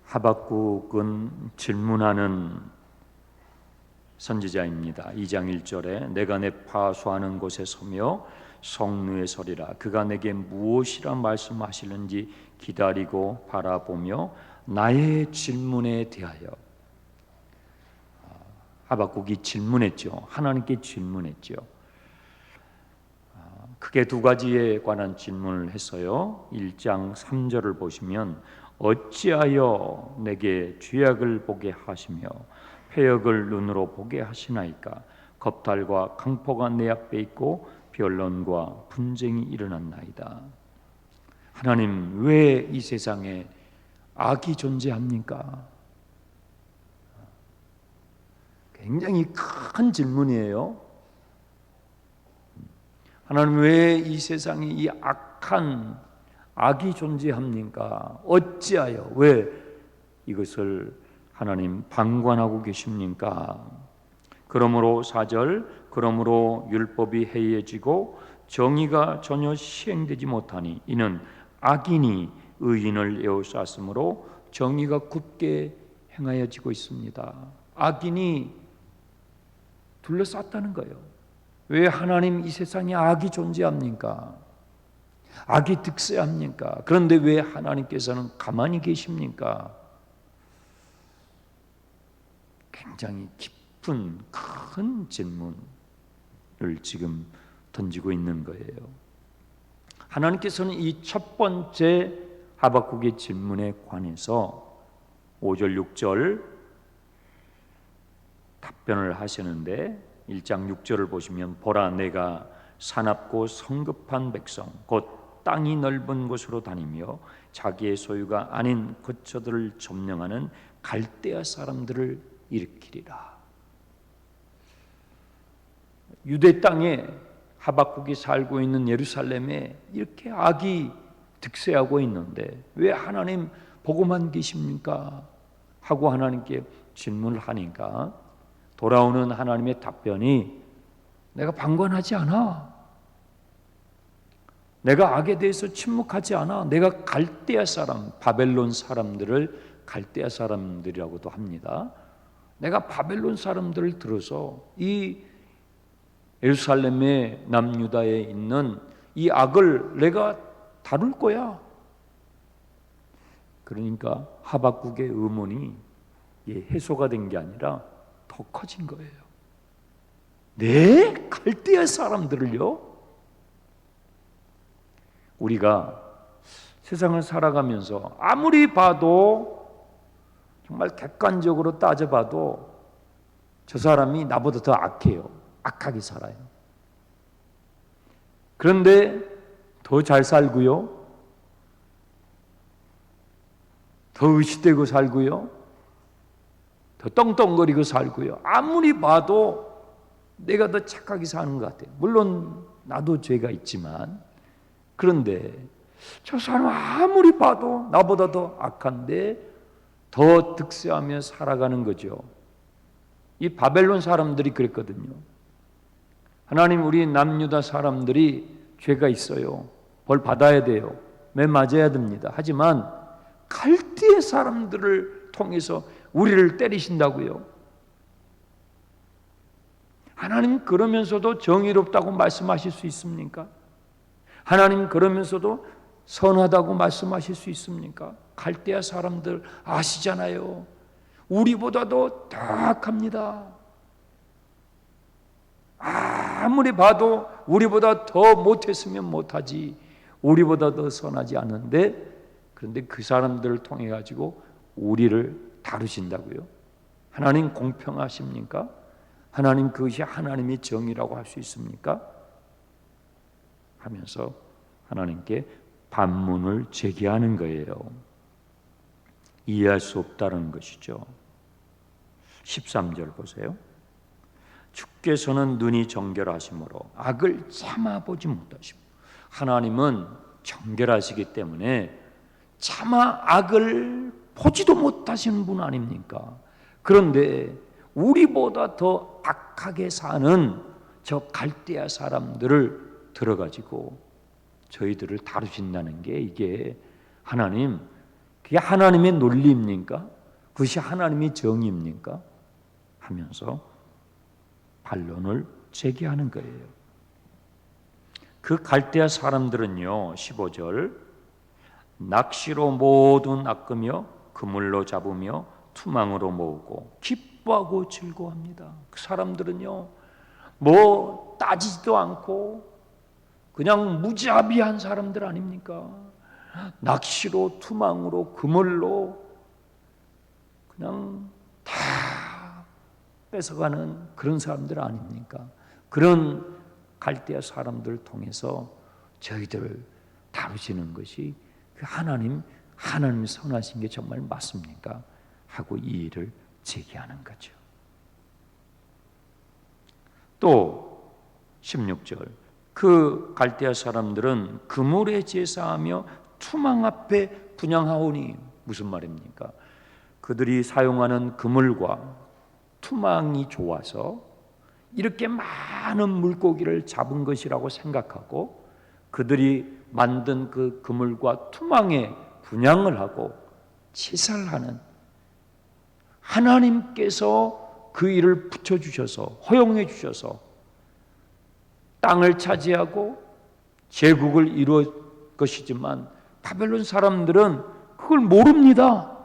하박국은 질문하는 선지자입니다. 2장 1절에 내가 내 파수하는 곳에 서며 성루에 서리라. 그가 내게 무엇이라 말씀하시는지 기다리고 바라보며 나의 질문에 대하여, 하박국이 질문했죠. 하나님께 질문했죠. 크게 두 가지에 관한 질문을 했어요. 1장 3절을 보시면 어찌하여 내게 죄악을 보게 하시며 패역을 눈으로 보게 하시나이까. 겁탈과 강포가 내 앞에 있고 변론과 분쟁이 일어났나이다. 하나님, 왜 이 세상에 악이 존재합니까? 굉장히 큰 질문이에요. 하나님, 왜 이 세상에 이 악한 악이 존재합니까? 어찌하여, 왜 이것을 하나님 방관하고 계십니까? 그러므로 4절, 그러므로 율법이 해이해지고 정의가 전혀 시행되지 못하니 이는 악인이 의인을 에워쌌으므로 정의가 굳게 행하여지고 있습니다. 악인이 둘러쌌다는 거예요. 왜 하나님, 이 세상에 악이 존재합니까? 악이 득세합니까? 그런데 왜 하나님께서는 가만히 계십니까? 굉장히 깊은 큰 질문을 지금 던지고 있는 거예요. 하나님께서는 이 첫 번째 하박국의 질문에 관해서 5절 6절 답변을 하시는데, 1장 6절을 보시면 보라, 내가 사납고 성급한 백성 곧 땅이 넓은 곳으로 다니며 자기의 소유가 아닌 거처들을 점령하는 갈대아 사람들을 일으키리라. 유대 땅에 하박국이 살고 있는 예루살렘에 이렇게 악이 득세하고 있는데 왜 하나님 보고만 계십니까? 하고 하나님께 질문을 하니까 돌아오는 하나님의 답변이 내가 방관하지 않아. 내가 악에 대해서 침묵하지 않아. 내가 갈대아 사람, 바벨론 사람들을 갈대아 사람들이라고도 합니다. 내가 바벨론 사람들을 들어서 이 예루살렘의 남유다에 있는 이 악을 내가 다룰 거야. 그러니까 하박국의 의문이 해소가 된 게 아니라 더 커진 거예요. 네? 갈대아 사람들을요? 우리가 세상을 살아가면서 아무리 봐도 정말 객관적으로 따져봐도 저 사람이 나보다 더 악해요. 악하게 살아요. 그런데 더 잘 살고요, 더 의식되고 살고요, 더 떵떵거리고 살고요. 아무리 봐도 내가 더 착하게 사는 것 같아요. 물론 나도 죄가 있지만, 그런데 저 사람 아무리 봐도 나보다 더 악한데 더 득세하며 살아가는 거죠. 이 바벨론 사람들이 그랬거든요. 하나님, 우리 남유다 사람들이 죄가 있어요. 벌 받아야 돼요. 매 맞아야 됩니다. 하지만 갈대아 사람들을 통해서 우리를 때리신다고요. 하나님, 그러면서도 정의롭다고 말씀하실 수 있습니까? 하나님, 그러면서도 선하다고 말씀하실 수 있습니까? 갈대아 사람들 아시잖아요. 우리보다도 더 악합니다. 아무리 봐도 우리보다 더 못했으면 못하지, 우리보다 더 선하지 않은데, 그런데 그 사람들을 통해 가지고 우리를 다루신다고요? 하나님 공평하십니까? 하나님, 그것이 하나님의 정의라고 할 수 있습니까? 하면서 하나님께 반문을 제기하는 거예요. 이해할 수 없다는 것이죠. 13절 보세요. 주께서는 눈이 정결하심으로 악을 참아보지 못하시고, 하나님은 정결하시기 때문에 차마 악을 보지도 못하시는 분 아닙니까? 그런데 우리보다 더 악하게 사는 저 갈대아 사람들을 들어가지고 저희들을 다루신다는 게, 이게 하나님 그게 하나님의 논리입니까? 그것이 하나님의 정의입니까? 하면서 반론을 제기하는 거예요. 그 갈대아 사람들은요, 15절, 낚시로 모두 낚으며 그물로 잡으며 투망으로 모으고 기뻐하고 즐거워합니다. 그 사람들은요, 뭐 따지지도 않고 그냥 무자비한 사람들 아닙니까? 낚시로 투망으로 그물로 그냥 다 뺏어가는 그런 사람들 아닙니까? 그런 갈대아 사람들을 통해서 저희들을 다루시는 것이 그 하나님 선하신 게 정말 맞습니까? 하고 이 일을 제기하는 거죠. 또 16절, 그 갈대아 사람들은 그물에 제사하며 투망 앞에 분향하오니, 무슨 말입니까? 그들이 사용하는 그물과 투망이 좋아서 이렇게 많은 물고기를 잡은 것이라고 생각하고 그들이 만든 그 그물과 투망에 분향을 하고 제사를 하는, 하나님께서 그 일을 붙여주셔서 허용해 주셔서 땅을 차지하고 제국을 이루어 것이지만 바벨론 사람들은 그걸 모릅니다.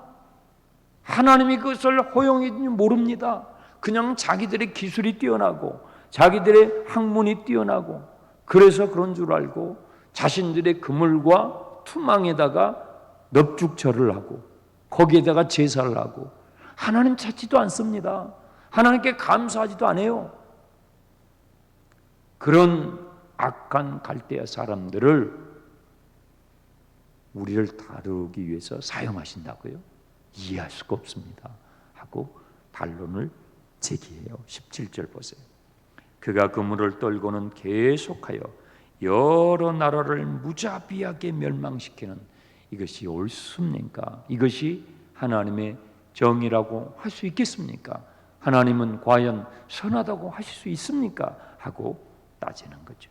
하나님이 그것을 허용해 주니 모릅니다. 그냥 자기들의 기술이 뛰어나고 자기들의 학문이 뛰어나고 그래서 그런 줄 알고 자신들의 그물과 투망에다가 넙죽절을 하고 거기에다가 제사를 하고 하나님 찾지도 않습니다. 하나님께 감사하지도 않아요. 그런 악한 갈대아 사람들을 우리를 다루기 위해서 사용하신다고요? 이해할 수가 없습니다. 하고 반론을 제기해요. 17절 보세요. 그가 그물을 떨고는 계속하여 여러 나라를 무자비하게 멸망시키는, 이것이 옳습니까? 이것이 하나님의 정의라고 할 수 있겠습니까? 하나님은 과연 선하다고 하실 수 있습니까? 하고 따지는 거죠.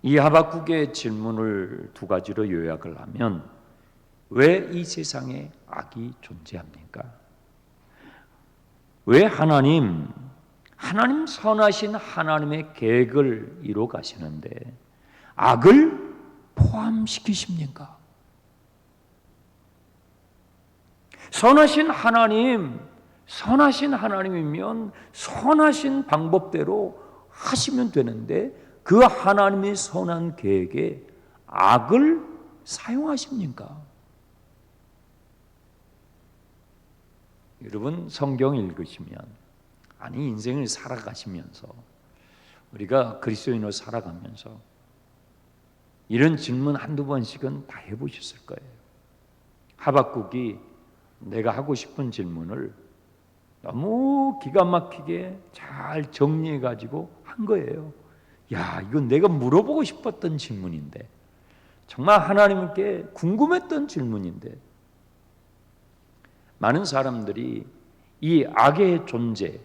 이 하박국의 질문을 두 가지로 요약을 하면, 왜 이 세상에 악이 존재합니까? 왜 하나님 선하신 하나님의 계획을 이루어 가시는데 악을 포함시키십니까? 선하신 하나님이면 선하신 방법대로 하시면 되는데 그 하나님의 선한 계획에 악을 사용하십니까? 여러분 성경 읽으시면, 아니 인생을 살아가시면서 우리가 그리스도인으로 살아가면서 이런 질문 한두 번씩은 다 해보셨을 거예요. 하박국이 내가 하고 싶은 질문을 너무 기가 막히게 잘 정리해 가지고 한 거예요. 야, 이건 내가 물어보고 싶었던 질문인데, 정말 하나님께 궁금했던 질문인데, 많은 사람들이 이 악의 존재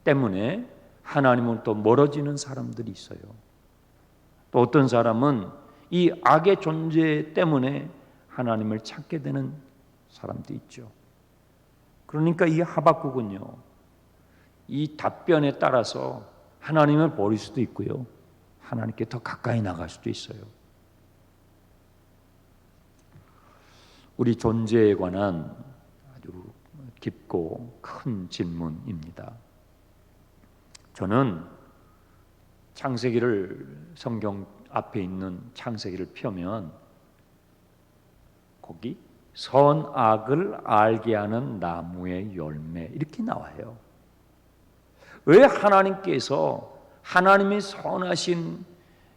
때문에 하나님으로부터 멀어지는 사람들이 있어요. 또 어떤 사람은 이 악의 존재 때문에 하나님을 찾게 되는 사람도 있죠. 그러니까 이 하박국은요, 이 답변에 따라서 하나님을 버릴 수도 있고요, 하나님께 더 가까이 나갈 수도 있어요. 우리 존재에 관한 아주 깊고 큰 질문입니다. 저는 창세기를, 성경 앞에 있는 창세기를 펴면 거기 선악을 알게 하는 나무의 열매 이렇게 나와요. 왜 하나님께서 하나님의 선하신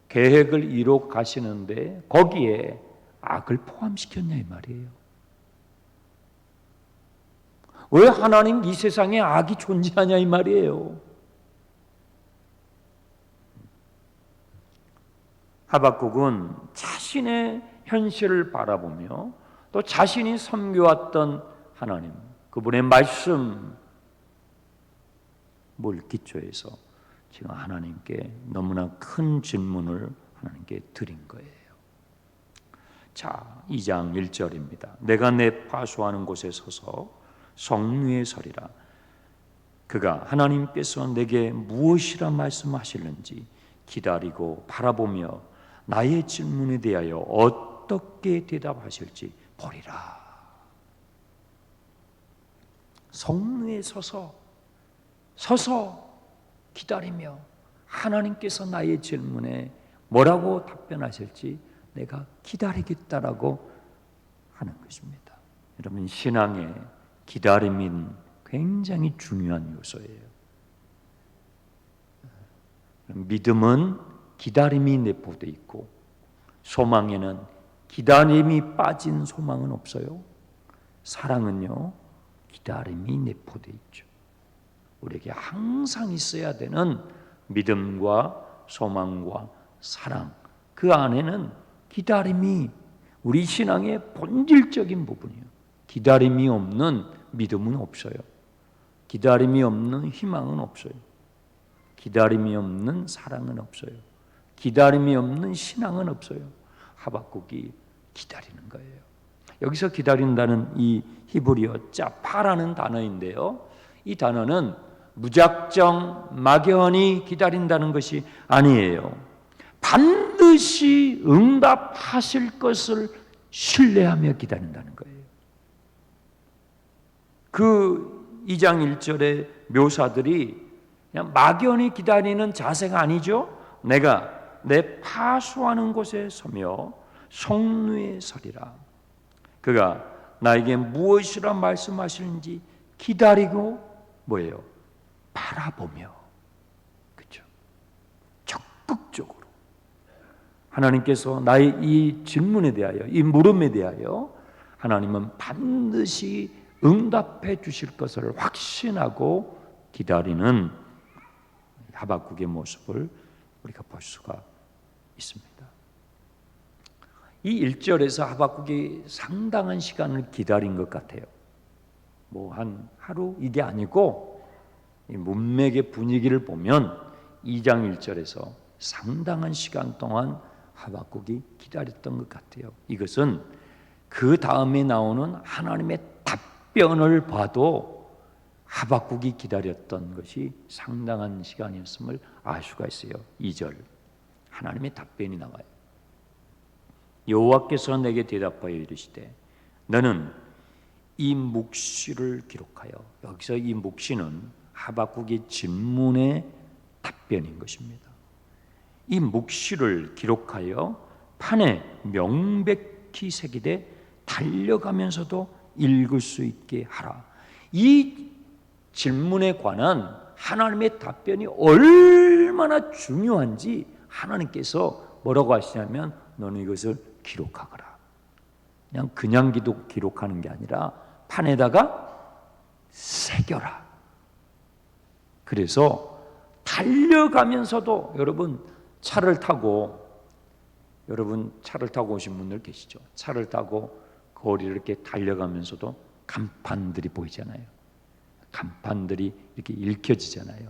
계획을 이루어 가시는데 거기에 악을 포함시켰냐 이 말이에요. 왜 하나님 이 세상에 악이 존재하냐 이 말이에요. 하박국은 자신의 현실을 바라보며 또 자신이 섬겨왔던 하나님, 그분의 말씀을 기초해서 지금 하나님께 너무나 큰 질문을 하나님께 드린 거예요. 자, 2장 1절입니다. 내가 내 파수하는 곳에 서서 성루에 서리라. 그가 하나님께서 내게 무엇이라 말씀하실는지 기다리고 바라보며 나의 질문에 대하여 어떻게 대답하실지 보리라. 성루에 서서 기다리며 하나님께서 나의 질문에 뭐라고 답변하실지 내가 기다리겠다라고 하는 것입니다. 여러분, 신앙의 기다림은 굉장히 중요한 요소예요. 믿음은 기다림이 내포되어 있고 소망에는 기다림이 빠진 소망은 없어요. 사랑은요, 기다림이 내포되어 있죠. 우리에게 항상 있어야 되는 믿음과 소망과 사랑, 그 안에는 기다림이 우리 신앙의 본질적인 부분이에요. 기다림이 없는 믿음은 없어요. 기다림이 없는 희망은 없어요. 기다림이 없는 사랑은 없어요. 기다림이 없는 신앙은 없어요. 하박국이 기다리는 거예요. 여기서 기다린다는 이 히브리어 짜파라는 단어인데요, 이 단어는 무작정 막연히 기다린다는 것이 아니에요. 반드시 응답하실 것을 신뢰하며 기다린다는 거예요. 그 2장 1절의 묘사들이 그냥 막연히 기다리는 자세가 아니죠. 내가 내 파수하는 곳에 서며 성루에 서리라. 그가 나에게 무엇이라 말씀하시는지 기다리고 뭐예요? 바라보며. 그렇죠? 적극적으로 하나님께서 나의 이 질문에 대하여, 이 물음에 대하여 하나님은 반드시 응답해 주실 것을 확신하고 기다리는 하박국의 모습을 우리가 볼 수가 있습니다. 이 1절에서 하박국이 상당한 시간을 기다린 것 같아요. 뭐 한 하루 이게 아니고 이 문맥의 분위기를 보면 2장 1절에서 상당한 시간 동안 하박국이 기다렸던 것 같아요. 이것은 그 다음에 나오는 하나님의 답변을 봐도 하박국이 기다렸던 것이 상당한 시간이었음을 알 수가 있어요. 2절 하나님의 답변이 나와요. 여호와께서 내게 대답하여 이르시되 너는 이 묵시를 기록하여, 여기서 이 묵시는 하박국의 질문의 답변인 것입니다. 이 묵시를 기록하여 판에 명백히 새기되 달려가면서도 읽을 수 있게 하라. 이 질문에 관한 하나님의 답변이 얼마나 중요한지 하나님께서 뭐라고 하시냐면 너는 이것을 기록하거라. 그냥 기록하는 게 아니라 판에다가 새겨라. 그래서 달려가면서도 여러분 차를 타고 오신 분들 계시죠? 차를 타고 거리를 이렇게 달려가면서도 간판들이 보이잖아요. 간판들이 이렇게 읽혀지잖아요.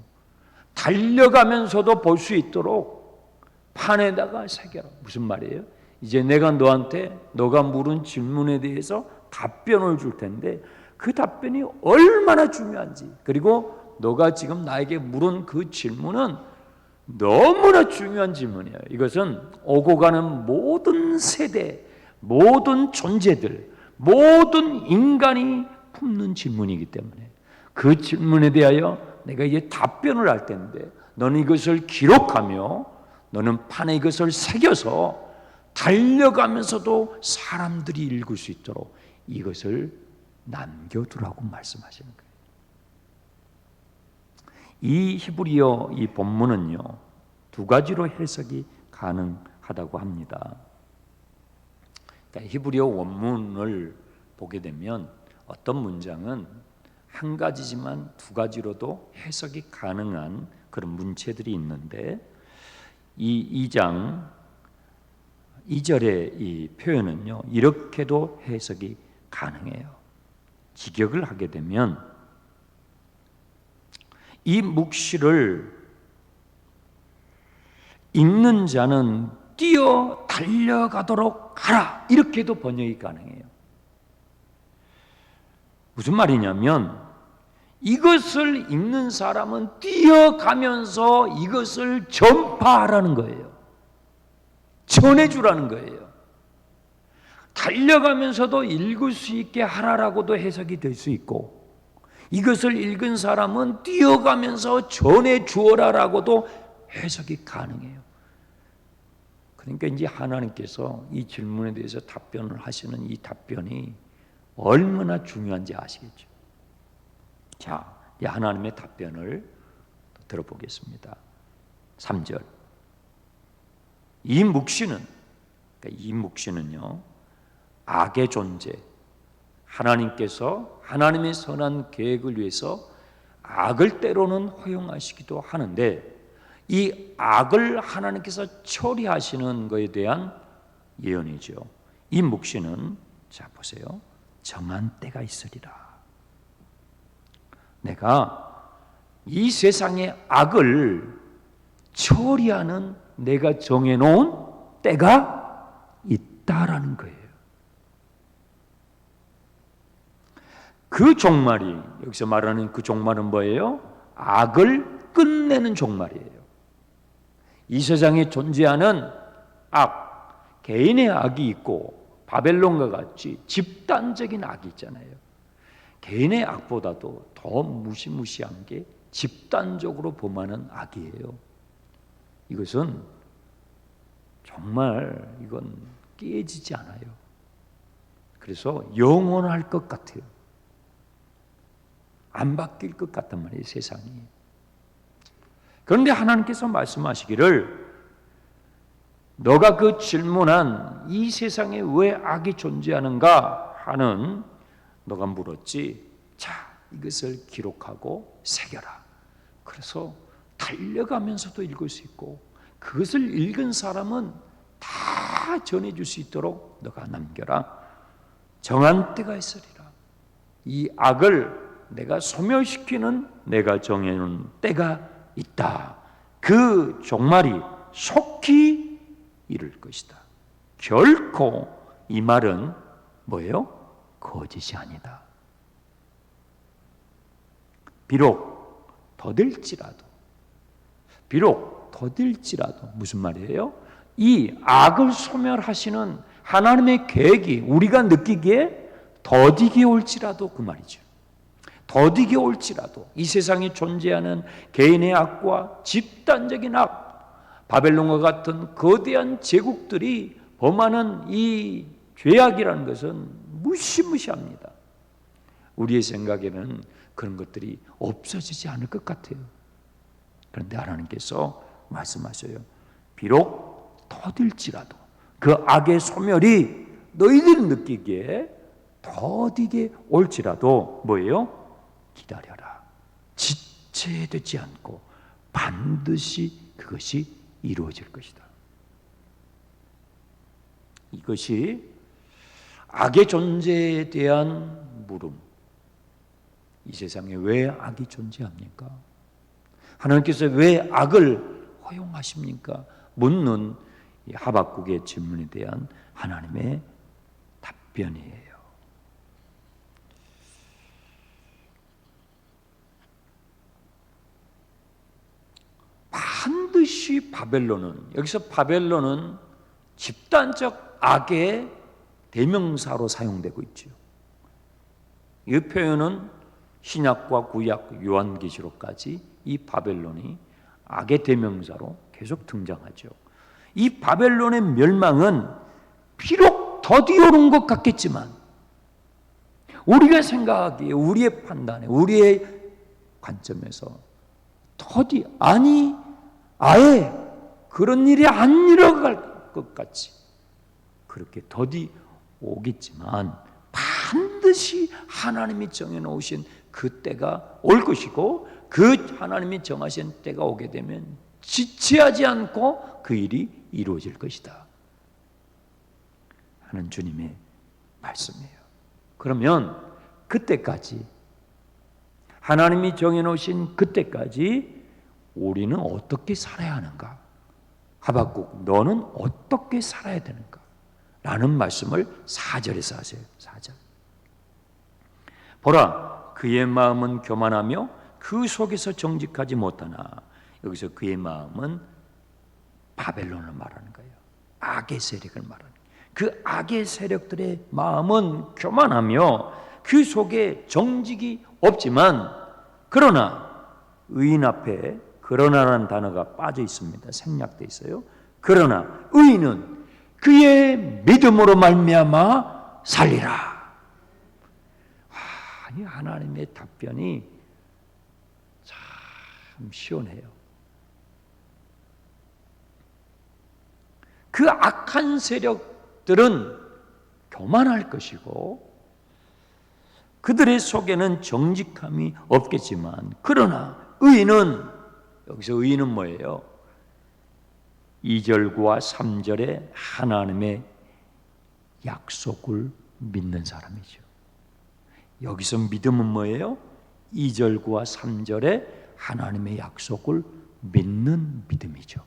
달려가면서도 볼 수 있도록 판에다가 새겨라. 무슨 말이에요? 이제 내가 너가 물은 질문에 대해서 답변을 줄 텐데 그 답변이 얼마나 중요한지, 그리고 너가 지금 나에게 물은 그 질문은 너무나 중요한 질문이에요. 이것은 오고 가는 모든 세대, 모든 존재들, 모든 인간이 품는 질문이기 때문에 그 질문에 대하여 내가 이제 답변을 할 텐데 너는 이것을 기록하며 너는 판에 이것을 새겨서 달려가면서도 사람들이 읽을 수 있도록 이것을 남겨두라고 말씀하시는 거예요. 이 히브리어 이 본문은요, 두 가지로 해석이 가능하다고 합니다. 히브리어 원문을 보게 되면 어떤 문장은 한 가지지만 두 가지로도 해석이 가능한 그런 문체들이 있는데, 이 2장 2절의 이 표현은요, 이렇게도 해석이 가능해요. 직역을 하게 되면 이 묵시를 읽는 자는 뛰어 달려가도록 하라. 이렇게도 번역이 가능해요. 무슨 말이냐면 이것을 읽는 사람은 뛰어가면서 이것을 전파하라는 거예요. 전해주라는 거예요. 달려가면서도 읽을 수 있게 하라라고도 해석이 될 수 있고, 이것을 읽은 사람은 뛰어가면서 전해주어라라고도 해석이 가능해요. 그러니까 이제 하나님께서 이 질문에 대해서 답변을 하시는 이 답변이 얼마나 중요한지 아시겠죠? 자, 이 하나님의 답변을 들어보겠습니다. 3절. 이 묵시는요, 악의 존재, 하나님께서 하나님의 선한 계획을 위해서 악을 때로는 허용하시기도 하는데, 이 악을 하나님께서 처리하시는 것에 대한 예언이죠. 이 묵시는, 자 보세요, 정한 때가 있으리라. 내가 이 세상의 악을 처리하는 내가 정해놓은 때가 있다라는 거예요. 그 종말이, 여기서 말하는 그 종말은 뭐예요? 악을 끝내는 종말이에요. 이 세상에 존재하는 악, 개인의 악이 있고 바벨론과 같이 집단적인 악이 있잖아요. 개인의 악보다도 더 무시무시한 게 집단적으로 범하는 악이에요. 이것은 정말 이건 깨지지 않아요. 그래서 영원할 것 같아요. 안 바뀔 것 같단 말이에요, 세상이. 그런데 하나님께서 말씀하시기를, 너가 그 질문한 이 세상에 왜 악이 존재하는가 하는, 너가 물었지. 자, 이것을 기록하고 새겨라. 그래서 달려가면서도 읽을 수 있고, 그것을 읽은 사람은 다 전해줄 수 있도록 너가 남겨라. 정한 때가 있으리라. 이 악을 내가 소멸시키는 내가 정해놓은 때가 있다. 그 종말이 속히 이룰 것이다. 결코 이 말은 뭐예요? 거짓이 아니다. 비록 더딜지라도 무슨 말이에요? 이 악을 소멸하시는 하나님의 계획이 우리가 느끼기에 더디게 올지라도, 그 말이죠. 더디게 올지라도 이 세상에 존재하는 개인의 악과 집단적인 악, 바벨론과 같은 거대한 제국들이 범하는 이 죄악이라는 것은 무시무시합니다. 우리의 생각에는 그런 것들이 없어지지 않을 것 같아요. 그런데 하나님께서 말씀하셔요. 비록 더딜지라도 그 악의 소멸이 너희들이 느끼기에 더디게 올지라도 뭐예요? 기다려라. 지체되지 않고 반드시 그것이 이루어질 것이다. 이것이 악의 존재에 대한 물음. 이 세상에 왜 악이 존재합니까? 하나님께서 왜 악을 허용하십니까? 묻는 이 하박국의 질문에 대한 하나님의 답변이에요. 반드시 바벨론은, 여기서 바벨론은 집단적 악의 대명사로 사용되고 있죠. 이 표현은 신약과 구약 요한계시록까지 이 바벨론이 악의 대명사로 계속 등장하죠. 이 바벨론의 멸망은 비록 더디오는 것 같겠지만 우리가 생각하기에, 우리의 판단에, 우리의 관점에서 아예 그런 일이 안 일어날 것 같이 그렇게 더디 오겠지만 반드시 하나님이 정해놓으신 그 때가 올 것이고, 그 하나님이 정하신 때가 오게 되면 지체하지 않고 그 일이 이루어질 것이다 하는 주님의 말씀이에요. 그러면 그때까지, 하나님이 정해놓으신 그때까지 우리는 어떻게 살아야 하는가? 하박국 너는 어떻게 살아야 되는가? 라는 말씀을 4절에서 하세요. 4절. 보라 그의 마음은 교만하며 그 속에서 정직하지 못하나. 여기서 그의 마음은 바벨론을 말하는 거예요. 악의 세력을 말하는 거예요. 그 악의 세력들의 마음은 교만하며 그 속에 정직이 없지만, 그러나 의인 앞에 그러나라는 단어가 빠져 있습니다. 생략되어 있어요. 그러나 의인은 그의 믿음으로 말미암아 살리라. 이 하나님의 답변이 참 시원해요. 그 악한 세력들은 교만할 것이고 그들의 속에는 정직함이 없겠지만, 그러나 의인은, 여기서 의인은 뭐예요? 2절과 3절의 하나님의 약속을 믿는 사람이죠. 여기서 믿음은 뭐예요? 2절과 3절의 하나님의 약속을 믿는 믿음이죠.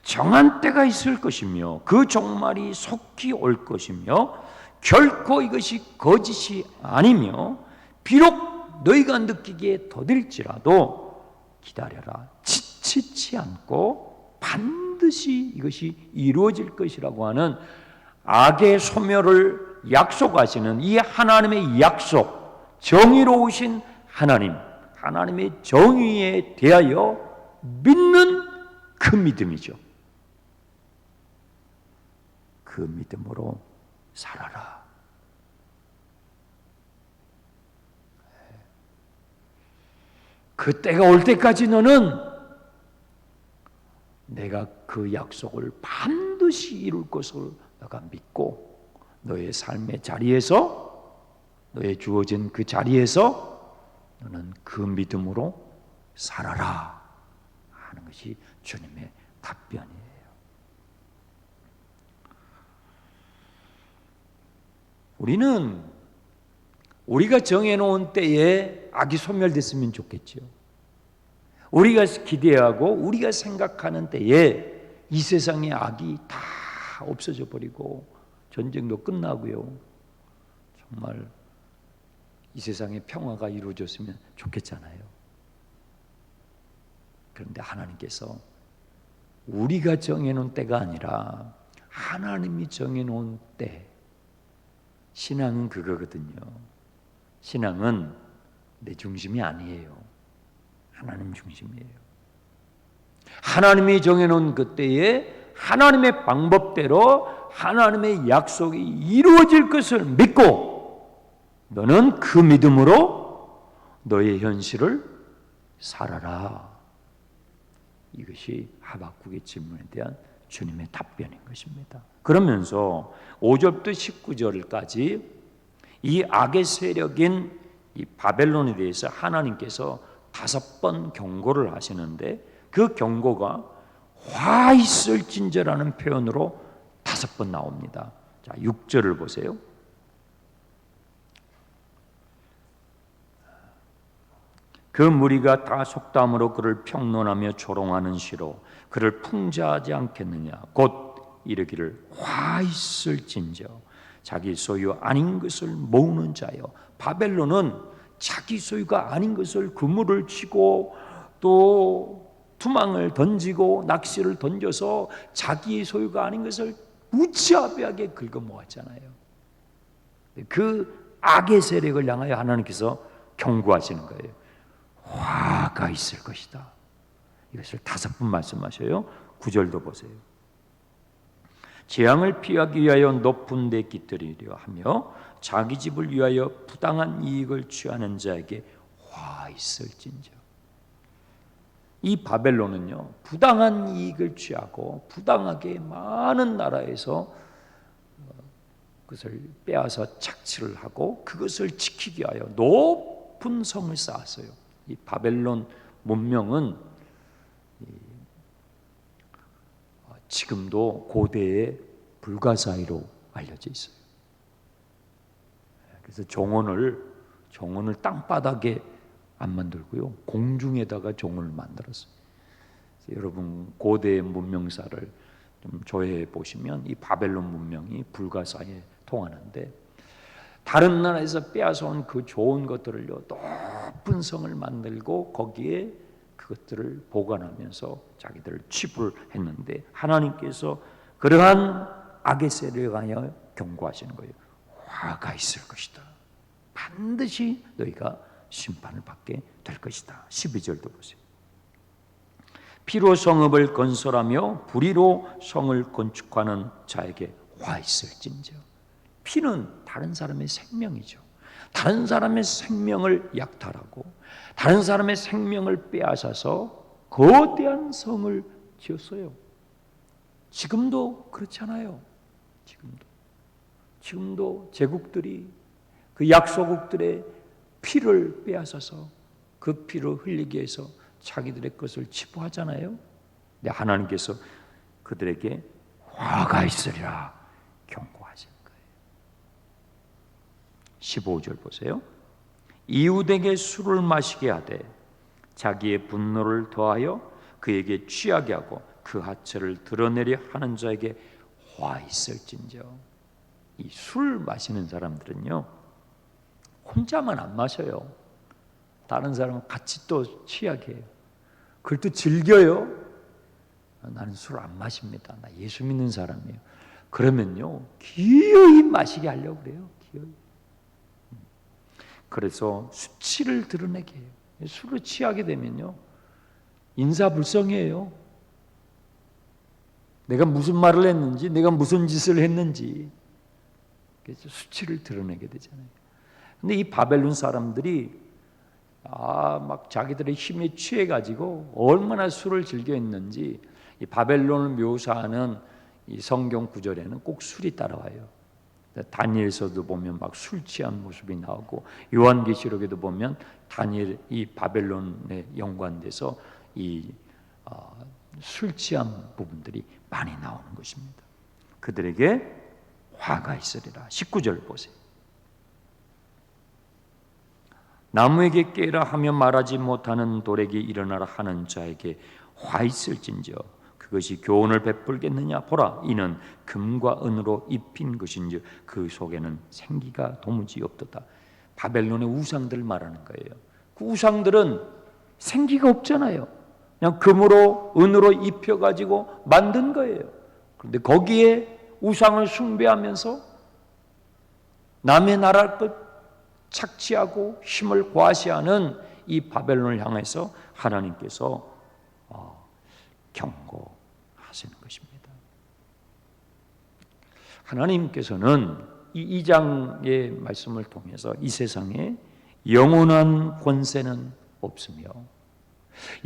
정한 때가 있을 것이며 그 종말이 속히 올 것이며 결코 이것이 거짓이 아니며 비록 너희가 느끼기에 더딜지라도 기다려라. 지치지 않고 반드시 이것이 이루어질 것이라고 하는 악의 소멸을 약속하시는 이 하나님의 약속, 정의로우신 하나님, 하나님의 정의에 대하여 믿는 그 믿음이죠. 그 믿음으로 살아라. 그 때가 올 때까지 너는 내가 그 약속을 반드시 이룰 것을 내가 믿고 너의 삶의 자리에서, 너의 주어진 그 자리에서 너는 그 믿음으로 살아라 하는 것이 주님의 답변이에요. 우리는 우리가 정해놓은 때에 악이 소멸됐으면 좋겠죠. 우리가 기대하고 우리가 생각하는 때에 이 세상의 악이 다 없어져 버리고 전쟁도 끝나고요. 정말 이 세상의 평화가 이루어졌으면 좋겠잖아요. 그런데 하나님께서 우리가 정해놓은 때가 아니라 하나님이 정해놓은 때, 신앙은 그거거든요. 신앙은 내 중심이 아니에요. 하나님 중심이에요. 하나님이 정해놓은 그때에 하나님의 방법대로 하나님의 약속이 이루어질 것을 믿고 너는 그 믿음으로 너의 현실을 살아라. 이것이 하박국의 질문에 대한 주님의 답변인 것입니다. 그러면서 5절부터 19절까지 이 악의 세력인 이 바벨론에 대해서 하나님께서 5번 경고를 하시는데, 그 경고가 화 있을진저라는 표현으로 5번 나옵니다. 자, 6절을 보세요. 그 무리가 다 속담으로 그를 평론하며 조롱하는 시로 그를 풍자하지 않겠느냐. 곧 이르기를 화 있을진저 자기 소유 아닌 것을 모으는 자여. 바벨론은 자기 소유가 아닌 것을 그물을 치고 또 투망을 던지고 낚시를 던져서 자기의 소유가 아닌 것을 무지하게 긁어 모았잖아요. 그 악의 세력을 향하여 하나님께서 경고하시는 거예요. 화가 있을 것이다. 이것을 5번 말씀하셔요. 9절도 보세요. 재앙을 피하기 위하여 높은 데 깃들이려 하며 자기 집을 위하여 부당한 이익을 취하는 자에게 화 있을진저. 이 바벨론은요, 부당한 이익을 취하고 부당하게 많은 나라에서 그것을 빼앗아 착취를 하고 그것을 지키기 위하여 높은 성을 쌓았어요. 이 바벨론 문명은 지금도 고대의 불가사의로 알려져 있어요. 그래서 정원을 땅바닥에 안 만들고요. 공중에다가 종을 만들었어요. 여러분 고대 문명사를 좀 조회해 보시면 이 바벨론 문명이 불가사에 통하는데 다른 나라에서 빼앗아온 그 좋은 것들을요 높은 성을 만들고 거기에 그것들을 보관하면서 자기들을 취불했는데 하나님께서 그러한 악의 세력에 관하여 경고하시는 거예요. 화가 있을 것이다. 반드시 너희가 심판을 받게 될 것이다. 12절도 보세요. 피로 성읍을 건설하며 불의로 성을 건축하는 자에게 화 있을진저. 피는 다른 사람의 생명이죠. 다른 사람의 생명을 약탈하고 다른 사람의 생명을 빼앗아서 거대한 성을 지었어요. 지금도 그렇잖아요. 지금도 제국들이 그 약소국들의 피를 빼앗아서 그 피를 흘리기 위해서 자기들의 것을 치부하잖아요. 근데 하나님께서 그들에게 화가 있으리라 경고하신 거예요. 15절 보세요. 이웃에게 술을 마시게 하되 자기의 분노를 더하여 그에게 취하게 하고 그 하체를 드러내려 하는 자에게 화 있을진저. 이 술 마시는 사람들은요 혼자만 안 마셔요. 다른 사람은 같이 또 취하게 해요. 그걸 또 즐겨요. 나는 술 안 마십니다. 나 예수 믿는 사람이에요. 그러면요 기어이 마시게 하려고 그래요. 기어이. 그래서 수치를 드러내게 해요. 술을 취하게 되면요 인사불성이에요. 내가 무슨 말을 했는지, 내가 무슨 짓을 했는지, 그래서 수치를 드러내게 되잖아요. 근데 이 바벨론 사람들이 막 자기들의 힘에 취해 가지고 얼마나 술을 즐겨 했는지 이 바벨론을 묘사하는 이 성경 구절에는 꼭 술이 따라와요. 다니엘서도 보면 막 술 취한 모습이 나오고 요한계시록에도 보면 다니엘 이 바벨론에 연관돼서 이 술 취한 부분들이 많이 나오는 것입니다. 그들에게 화가 있으리라. 19절 보세요. 나무에게 깨라 하며 말하지 못하는 돌에게 일어나라 하는 자에게 화 있을진저 그것이 교훈을 베풀겠느냐. 보라 이는 금과 은으로 입힌 것인지 그 속에는 생기가 도무지 없도다. 바벨론의 우상들을 말하는 거예요. 그 우상들은 생기가 없잖아요. 그냥 금으로 은으로 입혀가지고 만든 거예요. 그런데 거기에 우상을 숭배하면서 남의 나라 것 착취하고 힘을 과시하는 이 바벨론을 향해서 하나님께서 경고하시는 것입니다. 하나님께서는 이 2장의 말씀을 통해서 이 세상에 영원한 권세는 없으며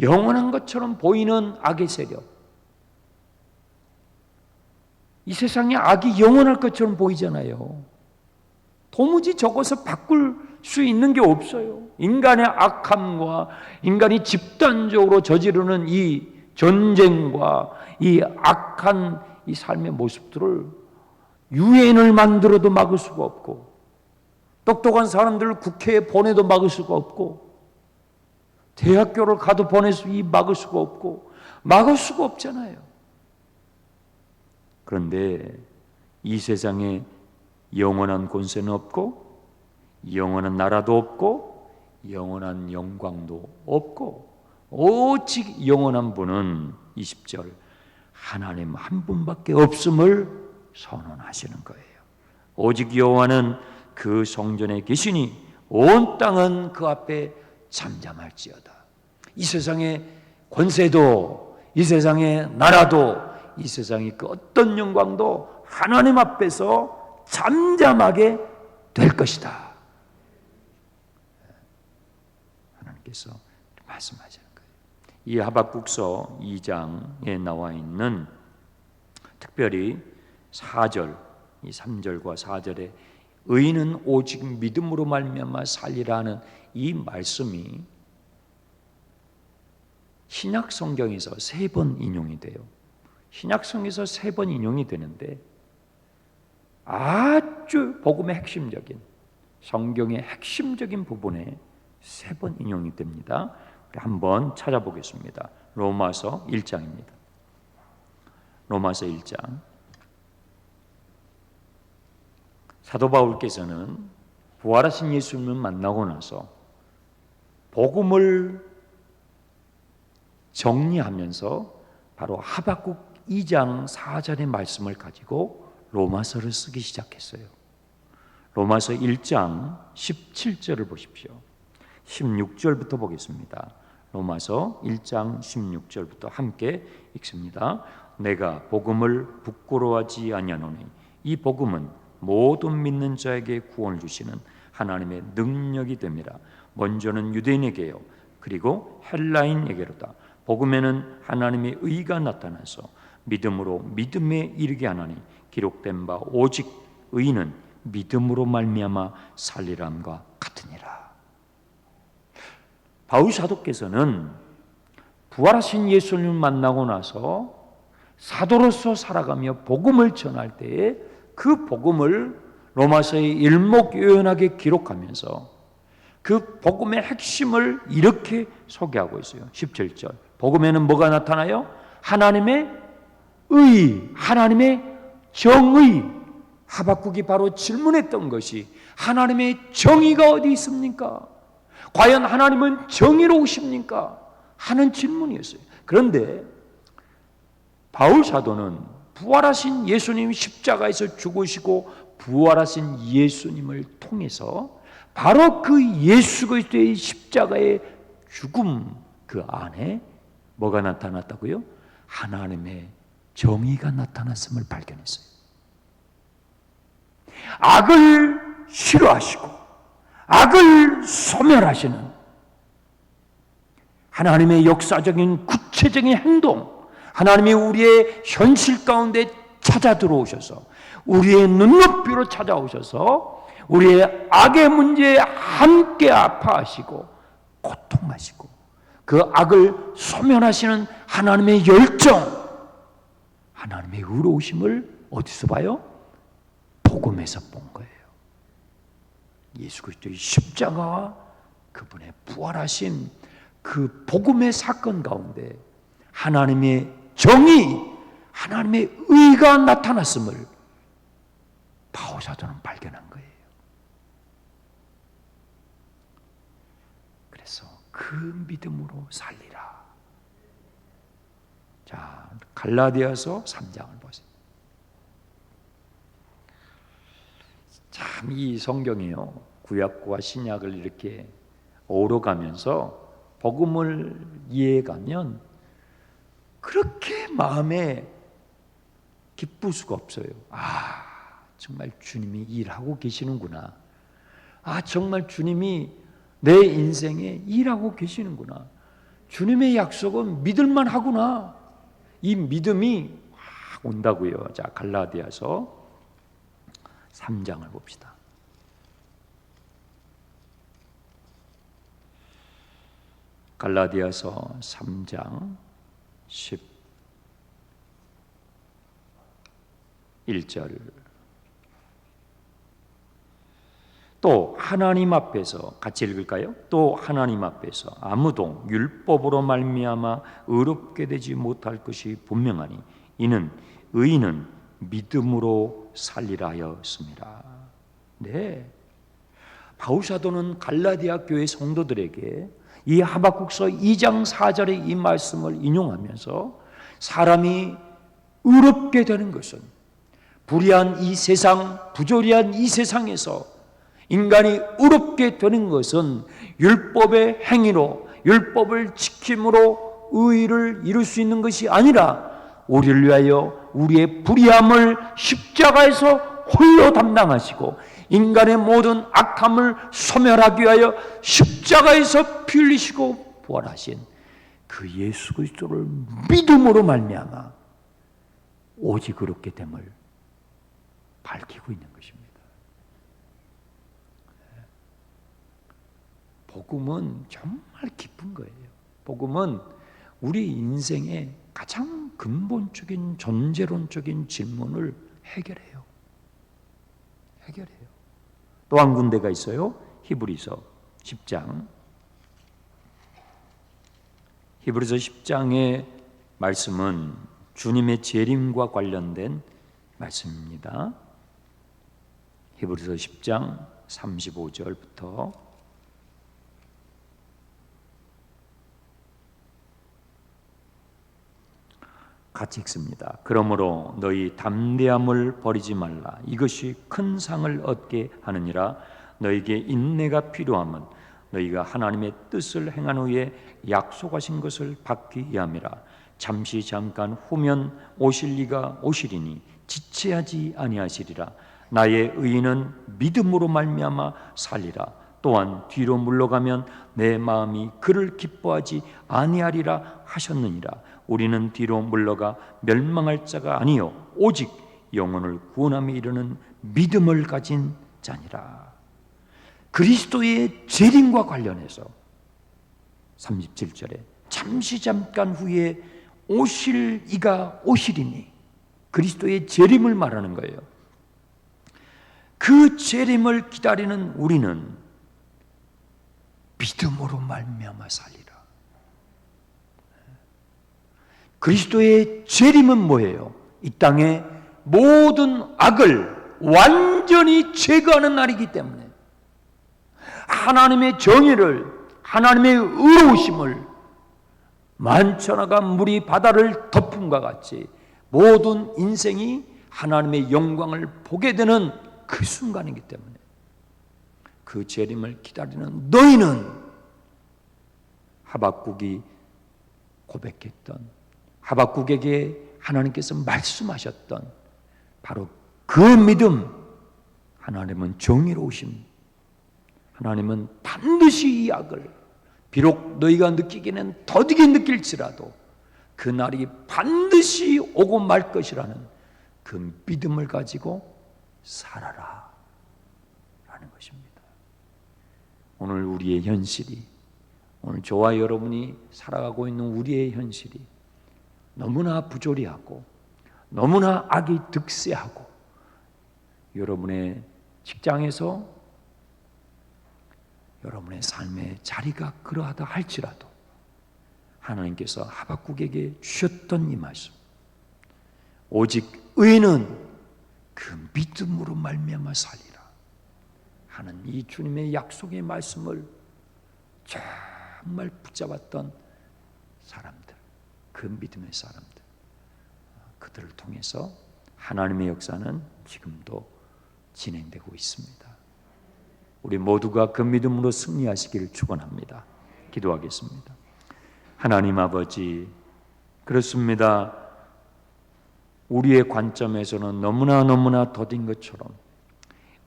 영원한 것처럼 보이는 악의 세력, 이 세상에 악이 영원할 것처럼 보이잖아요. 도무지 적어서 바꿀 수 있는 게 없어요. 인간의 악함과 인간이 집단적으로 저지르는 이 전쟁과 이 악한 이 삶의 모습들을 유엔을 만들어도 막을 수가 없고 똑똑한 사람들을 국회에 보내도 막을 수가 없고 대학교를 가도 막을 수가 없고 막을 수가 없잖아요. 그런데 이 세상에 영원한 권세는 없고 영원한 나라도 없고 영원한 영광도 없고 오직 영원한 분은 20절 하나님 한 분밖에 없음을 선언하시는 거예요. 오직 여호와는 그 성전에 계시니 온 땅은 그 앞에 잠잠할지어다. 이 세상의 권세도 이 세상의 나라도 이 세상의 그 어떤 영광도 하나님 앞에서 잠잠하게 될 것이다. 하나님께서 말씀하시는 거예요. 이 하박국서 2장에 나와 있는 특별히 4절, 이 3절과 4절에 의인은 오직 믿음으로 말미암아 살리라는 이 말씀이 신약 성경에서 3번 인용이 돼요. 신약 성경에서 3번 인용이 되는데 아주 복음의 핵심적인 성경의 핵심적인 부분에 3번 인용이 됩니다. 한번 찾아보겠습니다. 로마서 1장입니다. 로마서 1장. 사도 바울께서는 부활하신 예수님을 만나고 나서 복음을 정리하면서 바로 하박국 2장 4절의 말씀을 가지고 로마서를 쓰기 시작했어요. 로마서 1장 17절을 보십시오. 16절부터 보겠습니다. 로마서 1장 16절부터 함께 읽습니다. 내가 복음을 부끄러워하지 아니하노니 이 복음은 모든 믿는 자에게 구원을 주시는 하나님의 능력이 됨이라. 먼저는 유대인에게요 그리고 헬라인에게로다. 복음에는 하나님의 의가 나타나서 믿음으로 믿음에 이르게 하나니 기록된 바 오직 의는 믿음으로 말미암아 살리람과 같으니라. 바울 사도께서는 부활하신 예수님을 만나고 나서 사도로서 살아가며 복음을 전할 때에 그 복음을 로마서에 일목요연하게 기록하면서 그 복음의 핵심을 이렇게 소개하고 있어요. 17절. 복음에는 뭐가 나타나요? 하나님의 의, 하나님의 정의. 하박국이 바로 질문했던 것이 하나님의 정의가 어디 있습니까? 과연 하나님은 정의로우십니까? 하는 질문이었어요. 그런데 바울 사도는 부활하신 예수님 십자가에서 죽으시고 부활하신 예수님을 통해서 바로 그 예수 그리스도의 십자가의 죽음 그 안에 뭐가 나타났다고요? 하나님의 정의가 나타났음을 발견했어요. 악을 싫어하시고 악을 소멸하시는 하나님의 역사적인 구체적인 행동, 하나님이 우리의 현실 가운데 찾아 들어오셔서 우리의 눈높이로 찾아오셔서 우리의 악의 문제에 함께 아파하시고 고통하시고 그 악을 소멸하시는 하나님의 열정, 하나님의 의로우심을 어디서 봐요? 복음에서 본 거예요. 예수 그리스도의 십자가와 그분의 부활하신 그 복음의 사건 가운데 하나님의 정의, 하나님의 의가 나타났음을 바울 사도는 발견한 거예요. 그래서 그 믿음으로 살리라. 자, 갈라디아서 3장을 보세요. 참 이 성경이요, 구약과 신약을 이렇게 어우러가면서 복음을 이해해가면 그렇게 마음에 기쁠 수가 없어요. 아, 정말 주님이 일하고 계시는구나. 아, 정말 주님이 내 인생에 일하고 계시는구나. 주님의 약속은 믿을만 하구나. 이 믿음이 확 온다고요. 자, 갈라디아서 3장을 봅시다. 갈라디아서 3장 11절. 또 하나님 앞에서 같이 읽을까요? 또 하나님 앞에서 아무도 율법으로 말미암아 의롭게 되지 못할 것이 분명하니 이는 의인은 믿음으로 살리라 하였습니다. 네, 바울 사도는 갈라디아 교회 성도들에게 이 하박국서 2장 4절의 이 말씀을 인용하면서 사람이 의롭게 되는 것은 불의한 이 세상, 부조리한 이 세상에서 인간이 의롭게 되는 것은 율법의 행위로, 율법을 지킴으로 의를 이룰 수 있는 것이 아니라 우리를 위하여 우리의 불의함을 십자가에서 홀로 담당하시고 인간의 모든 악함을 소멸하기 위하여 십자가에서 피 흘리시고 부활하신 그 예수 그리스도를 믿음으로 말미암아 오직 의롭게 됨을 밝히고 있는 것입니다. 복음은 정말 기쁜 거예요. 복음은 우리 인생의 가장 근본적인 존재론적인 질문을 해결해요. 또 한 군데가 있어요. 히브리서 10장 히브리서 10장의 말씀은 주님의 재림과 관련된 말씀입니다. 히브리서 10장 35절부터 같이 읽습니다. 그러므로 너희 담대함을 버리지 말라. 이것이 큰 상을 얻게 하느니라. 너에게 인내가 필요함은 너희가 하나님의 뜻을 행한 후에 약속하신 것을 받기 위함이라. 잠시 잠깐 후면 오실 이가 오시리니 지체하지 아니하시리라. 나의 의인은 믿음으로 말미암아 살리라. 또한 뒤로 물러가면 내 마음이 그를 기뻐하지 아니하리라 하셨느니라. 우리는 뒤로 물러가 멸망할 자가 아니요 오직 영혼을 구원함에 이르는 믿음을 가진 자니라. 그리스도의 재림과 관련해서 37절에 잠시 잠깐 후에 오실 이가 오시리니 그리스도의 재림을 말하는 거예요. 그 재림을 기다리는 우리는 믿음으로 말미암아 살리라. 그리스도의 재림은 뭐예요? 이 땅의 모든 악을 완전히 제거하는 날이기 때문에 하나님의 정의를, 하나님의 의로우심을 만천하가 물이 바다를 덮음과 같이 모든 인생이 하나님의 영광을 보게 되는 그 순간이기 때문에 그 재림을 기다리는 너희는 하박국이 고백했던, 하박국에게 하나님께서 말씀하셨던 바로 그 믿음, 하나님은 정의로우심, 하나님은 반드시 이 악을 비록 너희가 느끼기는 더디게 느낄지라도 그 날이 반드시 오고 말 것이라는 그 믿음을 가지고 살아라 라는 것입니다. 오늘 우리의 현실이, 오늘 저와 여러분이 살아가고 있는 우리의 현실이 너무나 부조리하고 너무나 악이 득세하고 여러분의 직장에서 여러분의 삶의 자리가 그러하다 할지라도 하나님께서 하박국에게 주셨던 이 말씀, 오직 의인은 그 믿음으로 말미암아 살리라 하는 이 주님의 약속의 말씀을 정말 붙잡았던 사람들, 그 믿음의 사람들, 그들을 통해서 하나님의 역사는 지금도 진행되고 있습니다. 우리 모두가 그 믿음으로 승리하시기를 축원합니다. 기도하겠습니다. 하나님 아버지, 그렇습니다. 우리의 관점에서는 너무나 더딘 것처럼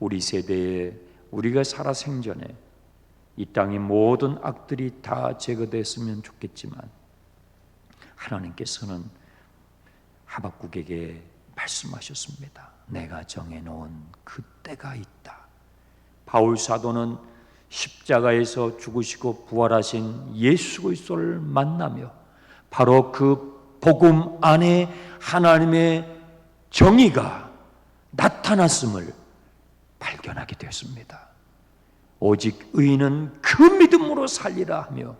우리 세대에 우리가 살아 생전에 이 땅의 모든 악들이 다 제거됐으면 좋겠지만 하나님께서는 하박국에게 말씀하셨습니다. 내가 정해놓은 그 때가 있다. 바울 사도는 십자가에서 죽으시고 부활하신 예수 그리스도를 만나며 바로 그 복음 안에 하나님의 정의가 나타났음을 발견하게 되었습니다. 오직 의인은 그 믿음으로 살리라 하며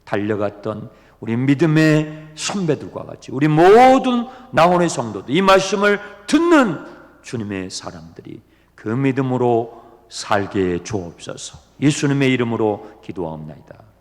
달려갔던 우리 믿음의 선배들과 같이 우리 모든 나온의 성도들, 이 말씀을 듣는 주님의 사람들이 그 믿음으로 살게 해 주옵소서. 예수님의 이름으로 기도하옵나이다.